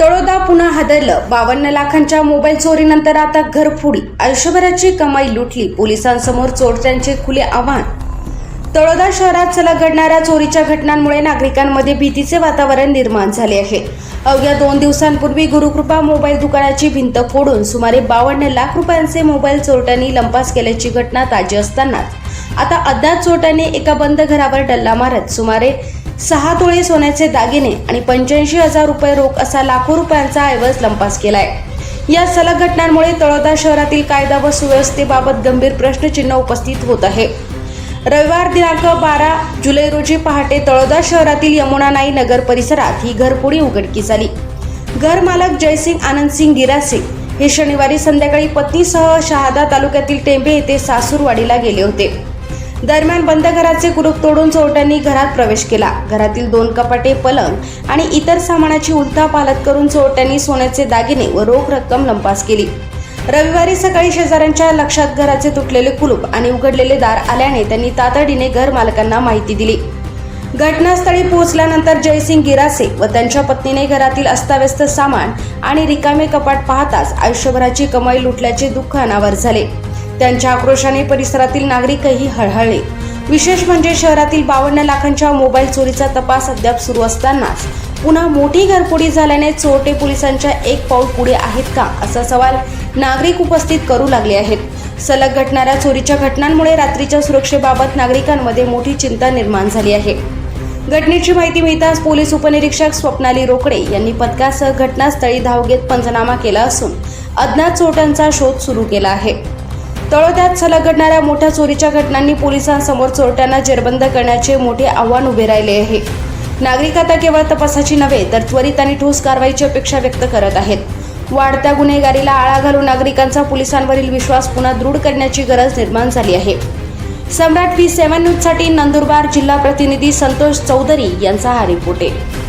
तळोदा पुन्हा हादरलं. 52 लाखांच्या मोबाईल चोरीनंतर आता घरफोडी. आयुष्यभराची कमाई लुटली. पोलिसांसमोर चोरट्यांचे खुले आव्हान. तळोदा शहरात सलग घडणाऱ्या चोरीच्या घटनांमुळे नागरिकांमध्ये भीतीचे वातावरण निर्माण झाले आहे. अवघ्या 2 दिवसांपूर्वी गुरुकृपा मोबाईल दुकानाची भिंत फोडून सुमारे 52 लाख रुपयांचे मोबाईल चोरट्यांनी लंपास केल्याची घटना ताजी असतानाच आता अज्ञात चोरट्यांनी एका बंद घरावर डल्ला मारत सुमारे 6 तोळे सोन्याचे दागिने आणि 85,000 रुपये रोख असा लाखो रुपयांचा ऐवज लंपास केलाय. या सलग घटनांमुळे तळोदा शहरातील कायदा व सुव्यवस्थेबाबत गंभीर प्रश्नचिन्ह उपस्थित होत आहे. रविवार दिनांक 12 जुलै रोजी पहाटे तळोदा शहरातील यमुना नाई नगर परिसरात ही घरफोडी उघडकीस आली. घर मालक जयसिंग आनंदसिंग गिरासिंग हे शनिवारी संध्याकाळी पत्नीसह शहादा तालुक्यातील टेंबे येथे सासूरवाडीला गेले होते. दरम्यान बंद घराचे कुलूप तोडून चोरट्यांनी घरात प्रवेश केला. घरातील 2 कपाटे, पलंग आणि इतर सामानाची उलथापालथ करून चोरट्यांनी सोन्याचे दागिने व रोख रक्कम लंपास केली. रविवारी सकाळी शेजाऱ्यांच्या लक्षात घराचे तुटलेले कुलूप आणि उघडलेले दार आल्याने त्यांनी तातडीने घर मालकांना माहिती दिली. घटनास्थळी पोहोचल्यानंतर जयसिंग गिरासे व त्यांच्या पत्नीने घरातील अस्ताव्यस्त सामान आणि रिकामे कपाट पाहताच आयुष्यभराची कमाई लुटल्याचे दुःख अनावर झाले. त्यांच्या आक्रोशाने परिसरातील नागरिकही हळहळले. विशेष म्हणजे शहरातील 52 लाखांच्या मोबाईल चोरीचा तपास अद्याप सुरू असतानाच पुन्हा मोठी घरफोडी झाल्याने चोरटे पोलिसांच्या एक पाऊल पुढे आहेत का असा सवाल नागरिक उपस्थित करू लागले आहेत. सलग घडणाऱ्या चोरीच्या घटनांमुळे रात्रीच्या सुरक्षेबाबत नागरिकांमध्ये मोठी चिंता निर्माण झाली आहे. घटनेची माहिती मिळताच पोलीस उपनिरीक्षक स्वप्नाली रोकडे यांनी पथकासह घटनास्थळी धाव घेत पंचनामा केला असून अज्ञात चोरट्यांचा शोध सुरू केला आहे. तळोद्यात सलग घडणाऱ्या मोठ्या चोरीच्या घटनांनी पोलिसांसमोर चोरट्यांना जेरबंद करण्याचे मोठे आव्हान उभे राहिले आहे. नागरिक आता केवळ तपासाची नव्हे तर त्वरित आणि ठोस कारवाईची अपेक्षा व्यक्त करत आहेत. वाढत्या गुन्हेगारीला आळा घालून नागरिकांचा पोलिसांवरील विश्वास पुन्हा दृढ करण्याची गरज निर्माण झाली आहे. सम्राट V7 न्यूजसाठी नंदुरबार जिल्हा प्रतिनिधी संतोष चौधरी यांचा हा रिपोर्ट आहे.